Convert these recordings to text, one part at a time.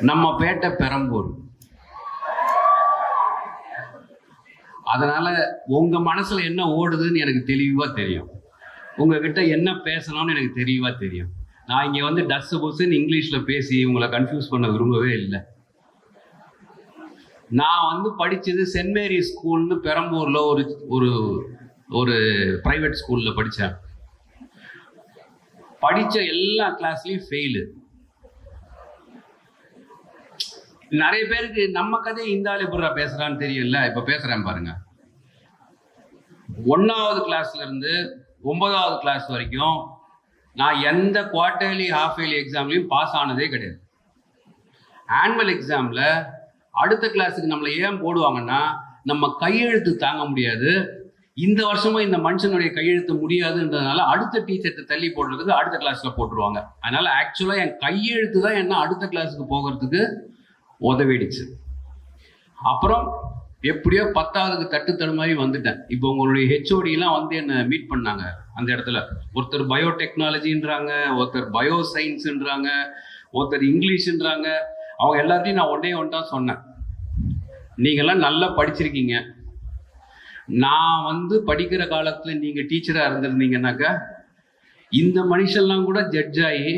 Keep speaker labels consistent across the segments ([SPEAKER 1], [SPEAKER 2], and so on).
[SPEAKER 1] நம்ம பேட்டை பெரம்பூர். அதனால உங்க மனசுல என்ன ஓடுதுன்னு எனக்கு தெளிவா தெரியும். உங்ககிட்ட என்ன பேசணும்னு எனக்கு தெளிவா தெரியும். நான் இங்க வந்து டஸ் புஸ்ன்னு இங்கிலீஷ்ல பேசி உங்களை கன்ஃபியூஸ் பண்ண விரும்பவே இல்லை. நான் வந்து படிச்சது சென்ட் மேரி ஸ்கூல்னு பெரம்பூர்ல ஒரு ஒரு ஒரு பிரைவேட் ஸ்கூல்ல படித்தேன். படிச்ச எல்லா கிளாஸ்லயும் ஃபெயிலு. நிறைய பேருக்கு நம்ம கதையை இந்த ஆள் எப்படா பேசுறான்னு தெரியல. இப்ப பேசுறேன் பாருங்க. 1வது கிளாஸ்ல இருந்து 9வது கிளாஸ் வரைக்கும் நான் எந்த குவார்டர்லி ஹாஃப் இயர்லி எக்ஸாம்லையும் பாஸ் ஆனதே கிடையாது. ஆனுவல் எக்ஸாம்ல அடுத்த கிளாஸுக்கு நம்மளை ஏன் போடுவாங்கன்னா, நம்ம கையெழுத்து தாங்க முடியாது, இந்த வருஷமும் இந்த மனுஷனுடைய கையெழுத்து முடியாதுன்றதுனால அடுத்த டீச்சர்கிட்ட தள்ளி போடுறதுக்கு அடுத்த கிளாஸ்ல போட்டுருவாங்க. அதனால ஆக்சுவலா என் கையெழுத்து தான் என்ன அடுத்த கிளாஸுக்கு போகிறதுக்கு உதவிடுச்சு. அப்புறம் எப்படியோ 10வதுக்கு தட்டு தடுமாறி வந்துட்டேன். இப்போ உங்களுடைய ஹெச்ஓடிலாம் வந்து என்னை மீட் பண்ணாங்க அந்த இடத்துல. ஒருத்தர் பயோடெக்னாலஜின்றாங்க, ஒருத்தர் பயோ சயின்ஸுன்றாங்க, ஒருத்தர் இங்கிலீஷ்ன்றாங்க. அவங்க எல்லாத்தையும் நான் ஒன்றா சொன்னேன், நீங்கள்லாம் நல்லா படிச்சிருக்கீங்க. நான் வந்து படிக்கிற காலத்தில் நீங்கள் டீச்சராக இருந்திருந்தீங்கன்னாக்கா இந்த மனுஷெல்லாம் கூட ஜட்ஜ் ஆகி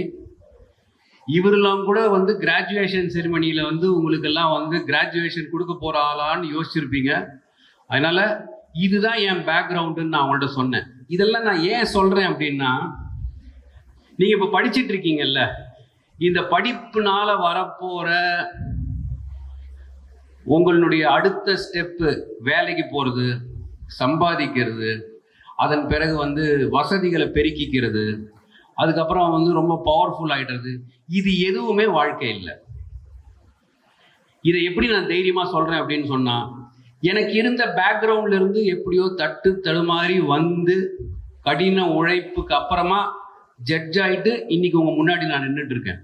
[SPEAKER 1] இவரெல்லாம் கூட வந்து கிராஜுவேஷன் செரிமனியில் வந்து உங்களுக்கெல்லாம் வந்து கிராஜுவேஷன் கொடுக்க போகிறாளான்னு யோசிச்சிருப்பீங்க. அதனால இதுதான் என் பேக்ரவுண்டுன்னு நான் அவங்கள்ட்ட சொன்னேன். இதெல்லாம் நான் ஏன் சொல்கிறேன் அப்படின்னா, நீங்கள் இப்போ படிச்சுட்டு இருக்கீங்கல்ல, இந்த படிப்புனால வரப்போகிற உங்களுடைய அடுத்த ஸ்டெப்பு வேலைக்கு போகிறது, சம்பாதிக்கிறது, அதன் பிறகு வந்து வசதிகளை பெருக்கிக்கிறது, அதுக்கப்புறம் வந்து ரொம்ப பவர்ஃபுல் ஆகிடுறது, இது எதுவுமே வாழ்க்கை இல்லை. இதை எப்படி நான் தைரியமாக சொல்கிறேன் அப்படின்னு சொன்னால், எனக்கு இருந்த பேக்ரவுண்ட்ல இருந்து எப்படியோ தட்டு தடுமாறி வந்து கடின உழைப்புக்கு அப்புறமா ஜட்ஜ் ஆகிட்டு இன்னைக்கு உங்கள் முன்னாடி நான் நின்றுட்டு இருக்கேன்.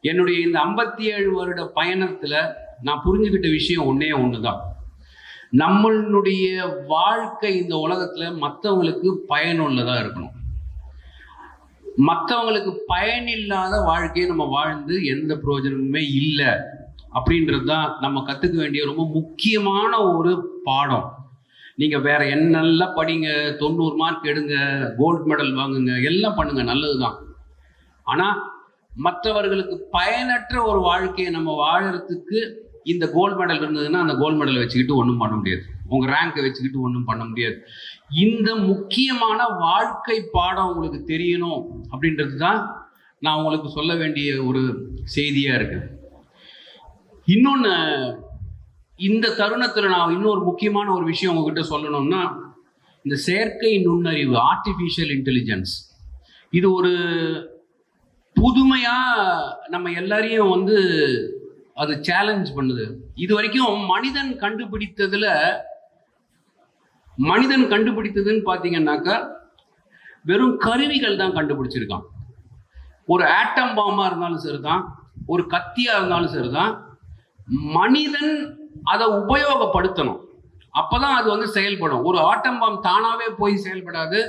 [SPEAKER 1] என்னுடைய இந்த 57 வருட பயணத்தில் நான் புரிஞ்சுக்கிட்ட விஷயம் ஒன்று தான். நம்மளுடைய வாழ்க்கை இந்த உலகத்தில் மற்றவங்களுக்கு பயனுள்ளதாக இருக்கணும். மற்றவங்களுக்கு பயனில்லாத வாழ்க்கையை நம்ம வாழ்ந்து எந்த பிரயோஜனமுமே இல்லை அப்படின்றது தான் நம்ம கற்றுக்க வேண்டிய ரொம்ப முக்கியமான ஒரு பாடம். நீங்கள் வேற என்னெல்லாம் படிங்க, 90 மார்க் எடுங்க, கோல்டு மெடல் வாங்குங்க, எல்லாம் பண்ணுங்க, நல்லது தான். ஆனால் மற்றவர்களுக்கு பயனற்ற ஒரு வாழ்க்கையை நம்ம வாழறதுக்கு இந்த கோல்டு மெடல் இருந்ததுன்னா அந்த கோல்டு மெடலை வச்சுக்கிட்டு ஒன்றும் பண்ண முடியாது. உங்கள் ரேங்கை வச்சுக்கிட்டு ஒன்றும் பண்ண முடியாது. இந்த முக்கியமான வாழ்க்கை பாடம் உங்களுக்கு தெரியணும் அப்படின்றது தான் நான் உங்களுக்கு சொல்ல வேண்டிய ஒரு செய்தியாக இருக்குது. இன்னொன்று, இந்த தருணத்தில் நான் இன்னொரு முக்கியமான ஒரு விஷயம் உங்ககிட்ட சொல்லணும்னா, இந்த செயற்கை நுண்ணறிவு, ஆர்டிஃபிஷியல் இன்டெலிஜென்ஸ், இது ஒரு புதுமையாக நம்ம எல்லாரையும் வந்து அது சேலஞ்ச் பண்ணுது. இது வரைக்கும் மனிதன் கண்டுபிடித்ததுன்னு பார்த்தீங்கன்னாக்கா வெறும் கருவிகள் தான் கண்டுபிடிச்சிருக்கான். ஒரு ஆட்டம் பாம்பா இருந்தாலும் சரிதான், ஒரு கத்தியா இருந்தாலும் சரிதான், மனிதன் அதை உபயோகப்படுத்தணும், அப்பதான் அது வந்து செயல்படும். ஒரு ஆட்டம் பாம் தானாவே போய் செயல்படாது,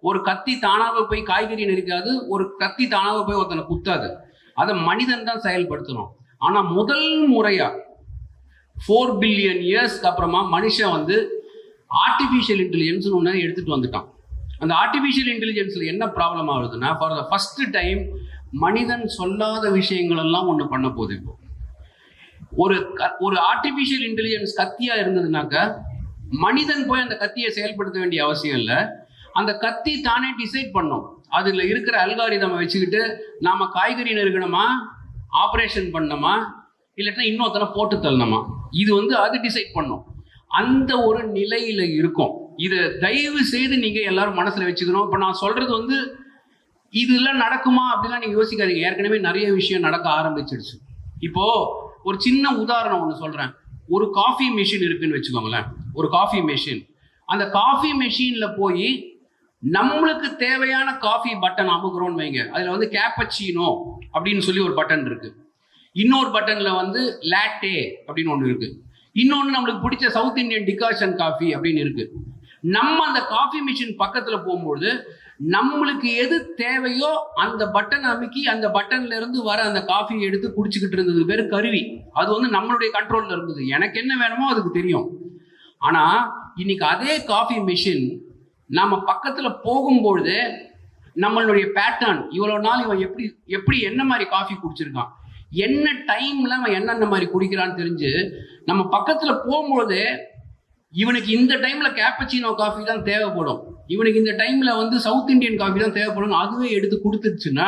[SPEAKER 1] ஒரு கத்தி தானாவே போய் காய்கறி நெரிக்காது, ஒரு கத்தி தானாவே போய் ஒருத்தனை குத்தாது. அதை மனிதன் தான் செயல்படுத்தணும். ஆனா முதல் முறையா 4 பில்லியன் இயர்ஸ்க்கு அப்புறமா மனுஷன் வந்து ஆர்டிஃபிஷியல் இன்டெலிஜென்ஸ் ஒன்று எடுத்துட்டு வந்துட்டான். அந்த ஆர்டிஃபிஷியல் இன்டெலிஜென்ஸ்ல என்ன ப்ராப்ளம் ஆகுதுன்னா, ஃபார் த ஃபர்ஸ்ட் டைம் மனிதன் சொல்லாத விஷயங்கள் எல்லாம் ஒன்று பண்ண போகுது. இப்போ ஒரு ஆர்டிஃபிஷியல் இன்டெலிஜென்ஸ் கத்தியா இருந்ததுனாக்கா மனிதன் போய் அந்த கத்தியை செயல்படுத்த வேண்டிய அவசியம் இல்லை. அந்த கத்தி தானே டிசைட் பண்ணும். அதுல இருக்கிற அல்காரிதமை வச்சுக்கிட்டு நாம காய்கறி நெருக்கணுமா, ஆப்ரேஷன் பண்ணணுமா, இல்லாட்டா இன்னொருத்தனை போட்டு தள்ளணுமா, இது வந்து அது டிசைட் பண்ணும். அந்த ஒரு நிலையில இருக்கும். இதை தயவு செய்து நீங்க எல்லாரும் மனசுல வச்சுக்கணும். இப்ப நான் சொல்றது வந்து இதெல்லாம் நடக்குமா அப்படிலாம் நீங்க யோசிக்காதீங்க. ஏற்கனவே நிறைய விஷயம் நடக்க ஆரம்பிச்சிடுச்சு. இப்போ ஒரு சின்ன உதாரணம் ஒன்று சொல்றேன். ஒரு காஃபி மெஷின் இருக்குன்னு வச்சுக்கோங்களேன். ஒரு காஃபி மெஷின், அந்த காஃபி மெஷின்ல போய் நம்மளுக்கு தேவையான காஃபி பட்டன் அமுக்குறோம்னு வைங்க. அதுல வந்து கேப்பச்சினோ அப்படின்னு சொல்லி ஒரு பட்டன் இருக்கு. இன்னொரு பட்டன்ல வந்து லாட்டே அப்படின்னு ஒன்று இருக்கு. இன்னொன்று நம்மளுக்கு பிடிச்ச சவுத் இந்தியன் டிகாஷன் காஃபி அப்படின்னு இருக்கு. நம்ம அந்த காஃபி மிஷின் பக்கத்துல போகும்போது நம்மளுக்கு எது தேவையோ அந்த பட்டன் அமுக்கி அந்த பட்டன்ல இருந்து வர அந்த காஃபியை எடுத்து குடிச்சுக்கிட்டு இருந்தது பேரு கருவி. அது வந்து நம்மளுடைய கண்ட்ரோல்ல இருந்தது. எனக்கு என்ன வேணுமோ அதுக்கு தெரியும். ஆனா இன்னைக்கு அதே காஃபி மிஷின் நம்ம பக்கத்துல போகும்பொழுது நம்மளுடைய பேட்டர்ன், இவ்வளவு நாள் இவன் எப்படி என்ன மாதிரி காஃபி குடிச்சிருக்கான், என்ன டைம்ல அவன் என்னென்ன மாதிரி குடிக்கிறான்னு தெரிஞ்சு நம்ம பக்கத்துல போகும்போது இவனுக்கு இந்த டைம்ல கேப்பச்சினோ காஃபி தான் தேவைப்படும், இவனுக்கு இந்த டைம்ல வந்து சவுத் இந்தியன் காஃபி தான் தேவைப்படும், அதுவே எடுத்து கொடுத்துருச்சுன்னா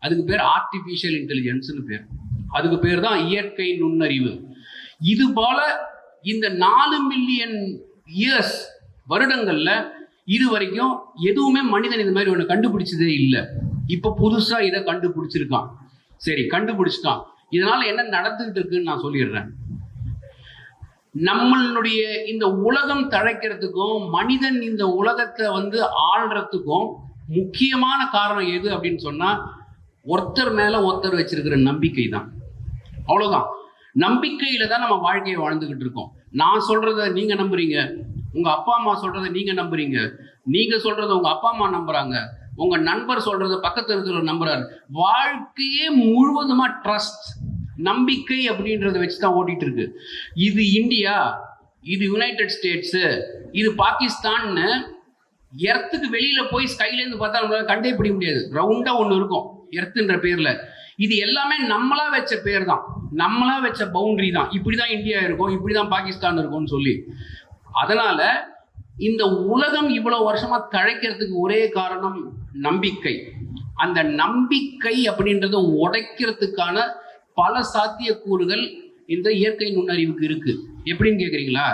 [SPEAKER 1] அதுக்கு பேர் ஆர்டிஃபிஷியல் இன்டெலிஜென்ஸ்னு பேர். அதுக்கு பேர் தான் இயற்கை நுண்ணறிவு. இது போல இந்த 4 மில்லியன் இயர்ஸ் வருடங்கள்ல இது வரைக்கும் எதுவுமே மனிதன் இது மாதிரி ஒன்று கண்டுபிடிச்சதே இல்லை. இப்ப புதுசா இதை கண்டுபிடிச்சிருக்கான். சரி, கண்டுபிடிச்சிட்டான். இதனால என்ன நடந்துகிட்டு இருக்குன்னு நான் சொல்லிடுறேன். நம்மளுடைய இந்த உலகம் தழைக்கிறதுக்கும் மனிதன் இந்த உலகத்தை வந்து ஆள்றதுக்கும் முக்கியமான காரணம் எது அப்படின்னு சொன்னா ஒருத்தர் மேல ஒருத்தர் வச்சிருக்கிற நம்பிக்கை தான். அவ்வளவுதான். நம்பிக்கையில தான் நம்ம வாழ்க்கையை வாழ்ந்துகிட்டு இருக்கோம். நான் சொல்றத நீங்க நம்புறீங்க, உங்க அப்பா அம்மா சொல்றத நீங்க நம்புறீங்க, நீங்க சொல்றத உங்க அப்பா அம்மா நம்புறாங்க, உங்க நண்பர் சொல்றத பக்கத்துல இருக்கிற நம்புறாரு. வாழ்க்கையே முழுவதுமா ட்ரஸ்ட், நம்பிக்கை அப்படின்றத வச்சுதான் ஓட்டிட்டு இருக்கு. இது இந்தியா, இது யுனைடெட் ஸ்டேட்ஸ், இது பாகிஸ்தான்னு எர்த்துக்கு வெளியில போய் ஸ்கைல இருந்து பார்த்தா நம்மளால கண்டே பிடிக்க முடியாது. ரவுண்டா ஒண்ணு இருக்கும் எர்த்துன்ற பேர்ல. இது எல்லாமே நம்மளா வச்ச பேர் தான், நம்மளா வச்ச பவுண்டரி தான். இப்படிதான் இந்தியா இருக்கும், இப்படிதான் பாகிஸ்தான் இருக்கும்னு சொல்லி. அதனால இந்த உலகம் இவ்வளவு வருஷமா தழைக்கிறதுக்கு ஒரே காரணம் நம்பிக்கை. அந்த நம்பிக்கை அப்படின்றத உடைக்கிறதுக்கான பல சாத்தியக்கூறுகள் இந்த இயற்கை நுண்ணறிவுக்கு இருக்கு. எப்படின்னு கேக்குறீங்களா?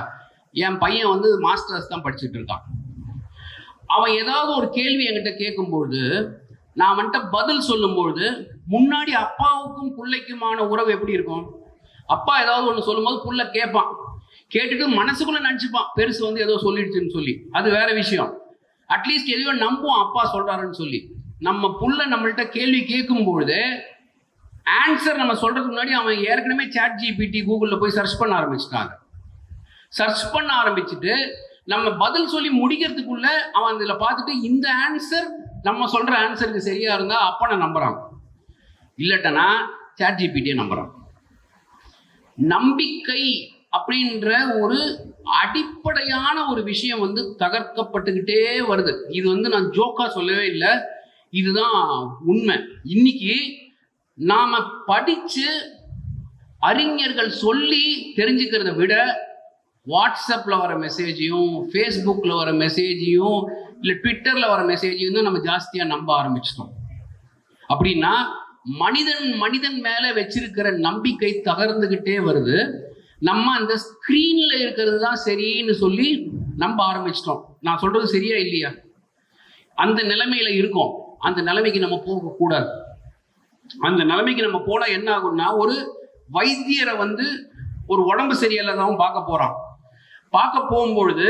[SPEAKER 1] என் பையன் வந்து மாஸ்டர்ஸ் தான் படிச்சுட்டு இருக்கான். அவன் ஏதாவது ஒரு கேள்வி என்கிட்ட கேட்கும்போது நான் அவன்கிட்ட பதில் சொல்லும்பொழுது முன்னாடி அப்பாவுக்கும் பிள்ளைக்குமான உறவு எப்படி இருக்கும்? அப்பா ஏதாவது ஒன்று சொல்லும்போது புள்ள கேட்பான், கேட்டுட்டு மனசுக்குள்ள நினைச்சுப்பான் பெருசு வந்து ஏதோ சொல்லிடுச்சுன்னு சொல்லி. அது வேற விஷயம். அட்லீஸ்ட் எதையோ நம்புவான் அப்பா சொல்றாருன்னு சொல்லி. நம்ம புள்ள நம்மள்கிட்ட கேள்வி கேட்கும் பொழுது ஆன்சர் நம்ம சொல்றதுக்கு முன்னாடி அவன் ஏற்கனவே ChatGPT கூகுள்ல போய் சர்ச் பண்ண ஆரம்பிச்சுட்டாங்க. சர்ச் பண்ண ஆரம்பிச்சுட்டு நம்ம பதில் சொல்லி முடிக்கிறதுக்குள்ள அவன் இதுல பார்த்துட்டு இந்த ஆன்சர் நம்ம சொல்ற ஆன்சருக்கு சரியா இருந்தா அப்பனை நம்புறான், இல்லட்டனா ChatGPT நம்புறான். நம்பிக்கை அப்படின்ற ஒரு அடிப்படையான ஒரு விஷயம் வந்து தகர்க்கப்பட்டுக்கிட்டே வருது. இது வந்து நான் ஜோக்கா சொல்லவே இல்லை, இதுதான் உண்மை. இன்னைக்கு நாம படிச்சு அறிஞர்கள் சொல்லி தெரிஞ்சுக்கிறத விட வாட்ஸ்அப்ல வர மெசேஜையும் ஃபேஸ்புக்ல வர மெசேஜையும் இல்லை ட்விட்டர்ல வர மெசேஜையும் தான் நம்ம ஜாஸ்தியா நம்ப ஆரம்பிச்சிட்டோம். அப்படின்னா மனிதன் மேல வச்சிருக்கிற நம்பிக்கை தகர்ந்துகிட்டே வருது. நம்ம அந்த ஸ்கிரீன்ல இருக்கிறது தான் சரின்னு சொல்லி நம்ப ஆரம்பிச்சிட்டோம். நான் சொல்றது சரியா இல்லையா? அந்த நிலைமையில இருக்கோம். அந்த நிலைமைக்கு நம்ம போக கூடாது. அந்த நிலைமைக்கு நம்ம போனா என்ன ஆகும்னா, ஒரு வைத்தியரை வந்து ஒரு உடம்பு சரியில்லாதவன் பார்க்க போறான். பார்க்க போகும்பொழுது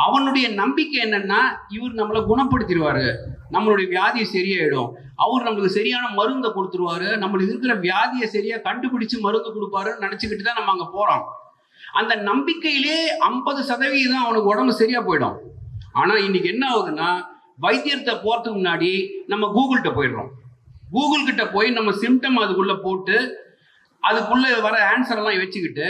[SPEAKER 1] அவனுடைய நம்பிக்கை என்னன்னா, இவர் நம்மளை குணப்படுத்திடுவாரு, நம்மளுடைய வியாதியை சரியாயிடும், அவர் நம்மளுக்கு சரியான மருந்தை கொடுத்துருவாரு, நம்மளுக்கு இருக்கிற வியாதியை சரியா கண்டுபிடிச்சு மருந்து கொடுப்பாருன்னு நினைச்சுக்கிட்டு தான் நம்ம அங்க போறோம். அந்த நம்பிக்கையிலே 50% அவனுக்கு உடம்பு சரியா போயிடும். ஆனா இன்னைக்கு என்ன ஆகுதுன்னா, வைத்தியத்தை போறதுக்கு முன்னாடி நம்ம கூகுள்கிட்ட போயிடுறோம். கூகுள் கிட்ட போய் நம்ம சிம்டம் அதுக்குள்ள போட்டு அதுக்குள்ள வர ஆன்சர் எல்லாம் வச்சுக்கிட்டு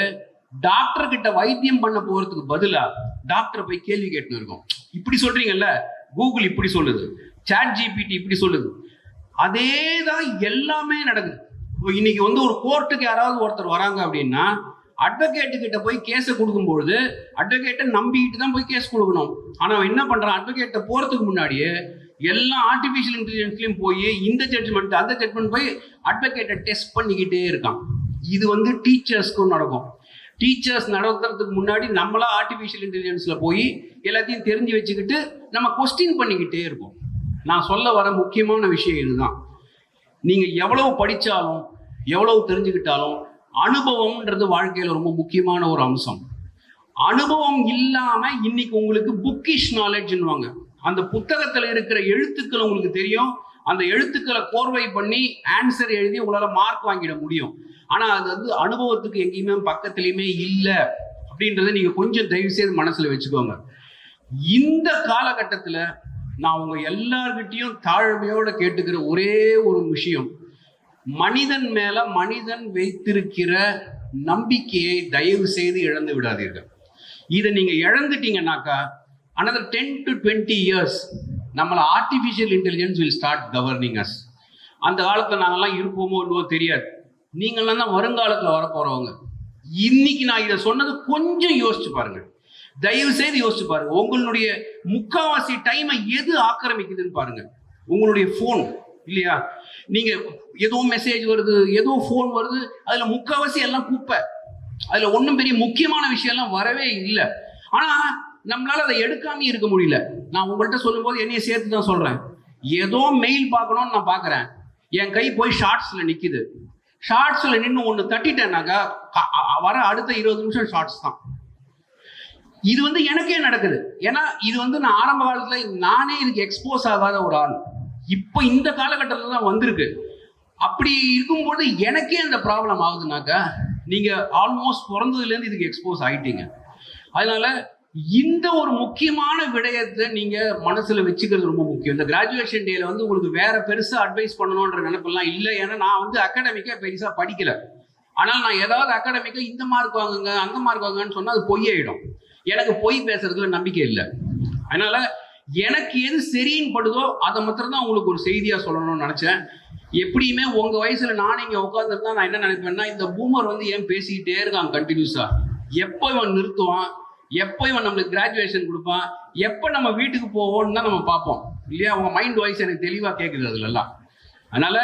[SPEAKER 1] டாக்டர் கிட்ட வைத்தியம் பண்ண போறதுக்கு பதிலா டாக்டர் போய் கேள்வி கேட்டு இருக்கோம். இப்படி சொல்றீங்கல்ல, கூகுள் இப்படி சொல்லுது, ChatGPT இப்படி சொல்லுது. அதே தான் எல்லாமே நடக்குது. இன்னைக்கு வந்து ஒரு கோர்ட்டுக்கு யாராவது ஒருத்தர் வராங்க அப்படின்னா அட்வொகேட்டு கிட்ட போய் கேஸை கொடுக்கும்பொழுது அட்வொகேட்டை நம்பிக்கிட்டு தான் போய் கேஸ் கொடுக்கணும். ஆனா அவன் என்ன பண்றான், அட்வொகேட்டை போறதுக்கு முன்னாடியே எல்லாம் ஆர்டிஃபிஷியல் இன்டெலிஜென்ஸ்லயும் போய் இந்த ஜட்ஜ்மெண்ட் அந்த ஜட்ஜ்மெண்ட் போய் அட்வொகேட்டை டெஸ்ட் பண்ணிக்கிட்டே இருக்கான். இது வந்து டீச்சர்ஸ்க்கும் நடக்கும். டீச்சர்ஸ் நடத்துறதுக்கு முன்னாடி நம்மளா ஆர்டிஃபிஷியல் இன்டெலிஜென்ஸ்ல போய் எல்லாத்தையும் தெரிஞ்சு வச்சுக்கிட்டு நம்ம கொஸ்டின் பண்ணிக்கிட்டே இருக்கோம். நான் சொல்ல வர முக்கியமான விஷயம் இதுதான். நீங்க எவ்வளவு படிச்சாலும் எவ்வளவு தெரிஞ்சுக்கிட்டாலும் அனுபவம்ன்றது வாழ்க்கையில ரொம்ப முக்கியமான ஒரு அம்சம். அனுபவம் இல்லாம இன்னைக்கு உங்களுக்கு புக்கிஷ் நாலேஜ்னுவாங்க. அந்த புத்தகத்துல இருக்கிற எழுத்துக்கள் உங்களுக்கு தெரியும், அந்த எழுத்துக்களை கோர்வை பண்ணி ஆன்சர் எழுதி உங்களால மார்க் வாங்கிட முடியும். ஆனா அது வந்து அனுபவத்துக்கு எங்கேயுமே பக்கத்துலயுமே இல்லை அப்படின்றத நீங்க கொஞ்சம் தயவு செய்து மனசுல வச்சுக்கோங்க. இந்த காலகட்டத்துல நான் உங்க எல்லார்கிட்டையும் தாழ்மையோட கேட்டுக்கிற ஒரே ஒரு விஷயம், மனிதன் மேல மனிதன் வைத்திருக்கிற நம்பிக்கையை தயவு செய்து இழந்து விடாதீர்கள். இதை நீங்க இழந்துட்டீங்கன்னாக்கா another 10 to 20 years நம்மளை artificial intelligence will start governing us. அந்த காலத்தில் நாங்கள்லாம் இருப்போமோ இல்லவோ தெரியாது. நீங்கள்லாம் தான் வருங்காலத்தில் வரப்போறவங்க. இன்னைக்கு நான் இதை சொன்னது கொஞ்சம் யோசிச்சு பாருங்க, தயவு செய்து யோசிச்சு பாருங்க. உங்களுடைய முக்காவாசி டைமை எது ஆக்கிரமிக்குதுன்னு பாருங்க. உங்களுடைய போன் இல்லையா? நீங்க ஏதோ மெசேஜ் வருது, ஏதோ போன் வருது, அதுல முக்காவாசி எல்லாம் குப்பை. அதுல ஒன்றும் பெரிய முக்கியமான விஷயம் எல்லாம் வரவே இல்லை. ஆனா நம்மளால அதை எடுக்காம இருக்க முடியல. நான் உங்கள்கிட்ட சொல்லும் போது என்னைய சேர்த்து தான் சொல்றேன். ஏதோ மெயில் பார்க்கணும்னு நான் பார்க்குறேன், என் கை போய் ஷார்ட்ஸ்ல நிக்குது. ஷார்ட்ஸ்ல நின்று ஒன்று தட்டிட்டேன்னாக்கா வர அடுத்த 20 நிமிஷம் ஷார்ட்ஸ் தான். இது எனக்கே நடக்குது. ஏன்னா இது நான் ஆரம்ப காலத்துல நானே இதுக்கு எக்ஸ்போஸ் ஆகாத ஒரு ஆள். இப்போ இந்த காலகட்டத்தில் தான் வந்திருக்கு. அப்படி இருக்கும்போது எனக்கே அந்த ப்ராப்ளம் ஆகுதுனாக்கா நீங்க ஆல்மோஸ்ட் பிறந்ததுலேருந்து இதுக்கு எக்ஸ்போஸ் ஆயிட்டீங்க. அதனால இந்த ஒரு முக்கியமான விடயத்தை நீங்க மனசுல வச்சுக்கிறது ரொம்ப முக்கியம். இந்த கிராஜுவேஷன் டேல உங்களுக்கு வேற பெருசா அட்வைஸ் பண்ணணும்ன்ற நினைப்பெல்லாம் இல்லை. ஏன்னா நான் அகாடமிக்கா பெருசா படிக்கல. ஆனால் நான் ஏதாவது அகாடமிக்கா இந்த மார்க் வாங்குங்க அந்த மார்க் வாங்குங்கன்னு சொன்னா அது பொய்யாயிடும். எனக்கு பொய் பேசுறதுல நம்பிக்கை இல்லை. அதனால எனக்கு எது சரின்னு படுதோ அதை மாத்திரம் தான் உங்களுக்கு ஒரு செய்தியா சொல்லணும்னு நினைச்சேன். எப்படியுமே உங்க வயசுல நான் இங்க உட்காந்துருந்தா நான் என்ன நினைப்பேன்னா, இந்த பூமர் ஏன் பேசிக்கிட்டே இருக்கான் கண்டினியூஸா, எப்போ இவன் நிறுத்துவான், எப்போ இவன் நம்மளுக்கு கிராஜுவேஷன் கொடுப்பான், எப்போ நம்ம வீட்டுக்கு போவோம்னு தான் நம்ம பார்ப்போம் இல்லையா? உங்க மைண்ட் வாய்ஸ் எனக்கு தெளிவா கேட்குது அதுல எல்லாம். அதனால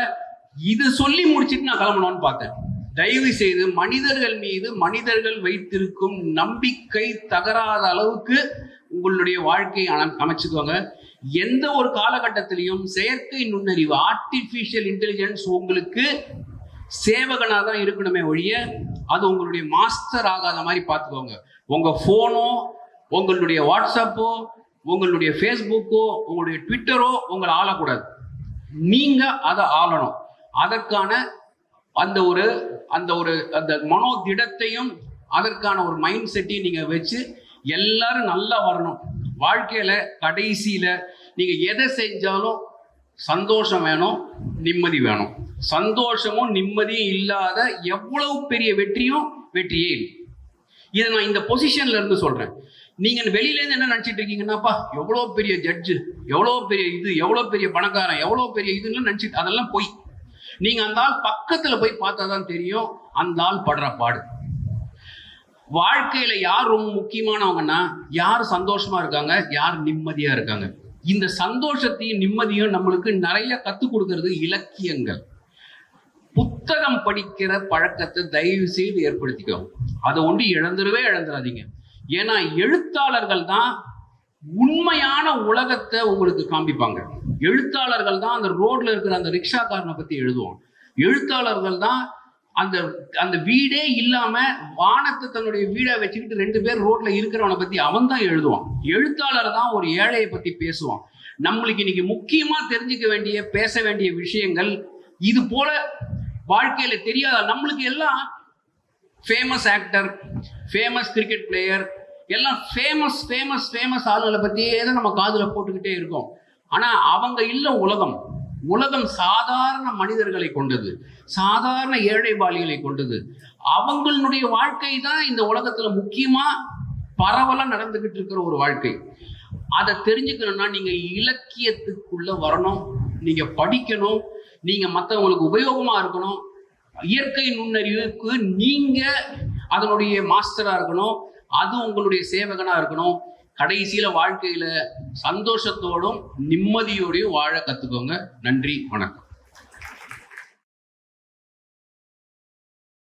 [SPEAKER 1] இது சொல்லி முடிச்சுட்டு நான் கிளம்பணும்னு பார்த்தேன். தயவு செய்து மனிதர்கள் மீது மனிதர்கள் வைத்திருக்கும் நம்பிக்கை தகராத அளவுக்கு உங்களுடைய வாழ்க்கையை அமைச்சுக்கோங்க. எந்த ஒரு காலகட்டத்திலையும் செயற்கை நுண்ணறிவு ஆர்டிஃபிஷியல் இன்டெலிஜென்ஸ் உங்களுக்கு சேவகனாக தான் இருக்கணுமே ஒழிய அது உங்களுடைய மாஸ்டர் ஆகாத மாதிரி பார்த்துக்கோங்க. உங்க போனோ, உங்களுடைய வாட்ஸ்அப்போ, உங்களுடைய ஃபேஸ்புக்கோ, உங்களுடைய ட்விட்டரோ உங்களை ஆளக்கூடாது. நீங்க அதை ஆளணும். அதற்கான அந்த மனோ திடத்தையும் அதற்கான ஒரு மைண்ட் செட்டையும் நீங்க வச்சு எல்லாரும் நல்லா வரணும். வாழ்க்கையில கடைசியில நீங்க எதை செஞ்சாலும் சந்தோஷம் வேணும், நிம்மதி வேணும். சந்தோஷமும் நிம்மதியும் இல்லாத எவ்வளவு பெரிய வெற்றியே இல்லை. இதை நான் இந்த பொசிஷன்ல இருந்து சொல்றேன். நீங்க வெளியில இருந்து என்ன நினைச்சிட்டு இருக்கீங்கன்னாப்பா எவ்வளவு பெரிய ஜட்ஜு, எவ்வளவு பெரிய இது, எவ்வளவு பெரிய பணக்காரன், எவ்வளவு பெரிய இதுன்னு நினைச்சிட்டு, அதெல்லாம் போய் நீங்க அந்த ஆள் பக்கத்துல போய் பார்த்தாதான் தெரியும் அந்த ஆள் படுற பாடு. வாழ்க்கையில யார் ரொம்ப முக்கியமானவங்கன்னா யார் சந்தோஷமா இருக்காங்க, யார் நிம்மதியா இருக்காங்க. இந்த சந்தோஷத்தையும் நிம்மதியும் நம்மளுக்கு நிறைய கத்துக் கொடுக்கறது இலக்கியங்கள். புத்தகம் படிக்கிற பழக்கத்தை தயவு செய்து ஏற்படுத்திக்கோங்க. அதை இழந்துடாதீங்க. ஏன்னா எழுத்தாளர்கள் தான் உண்மையான உலகத்தை உங்களுக்கு காண்பிப்பாங்க. எழுத்தாளர்கள் தான் அந்த ரோட்ல இருக்கிற அந்த ரிக்ஷாக்காரனை பத்தி எழுதுவான். எழுத்தாளர்கள் தான் அந்த வீடே இல்லாம வானத்தை தன்னுடைய வீடை வச்சுக்கிட்டு 2 பேர் ரோட்ல இருக்கிறவனை பத்தி அவன் தான் எழுதுவான். எழுத்தாளர் தான் ஒரு ஏழையை பத்தி பேசுவான். நம்மளுக்கு இன்னைக்கு முக்கியமா தெரிஞ்சுக்க வேண்டிய பேச வேண்டிய விஷயங்கள் இது போல வாழ்க்கையில தெரியாத நம்மளுக்கு எல்லாம் famous actor, famous cricket player, எல்லாம் ஃபேமஸ் ஆளுங்களை பத்தியே தான் நம்ம காதுல போட்டுக்கிட்டே இருக்கோம். ஆனா அவங்க இல்ல உலகம் சாதாரண மனிதர்களை கொண்டது, சாதாரண ஏழை பாலிகளை கொண்டது. அவங்களுடைய வாழ்க்கை தான் இந்த உலகத்துல முக்கியமா பரவலா நடந்துகிட்டு இருக்கிற ஒரு வாழ்க்கை. அதை தெரிஞ்சுக்கணும்னா நீங்க இலக்கியத்துக்குள்ள வரணும், நீங்க படிக்கணும், நீங்க மற்றவங்களுக்கு உபயோகமா இருக்கணும். இயற்கை நுண்ணறிவுக்கு நீங்க அதனுடைய மாஸ்டரா இருக்கணும், அது உங்களுடைய சேவகனா இருக்கணும். கடைசியில வாழ்க்கையில சந்தோஷத்தோடும் நிம்மதியோடையும் வாழ கத்துக்கோங்க. நன்றி, வணக்கம்.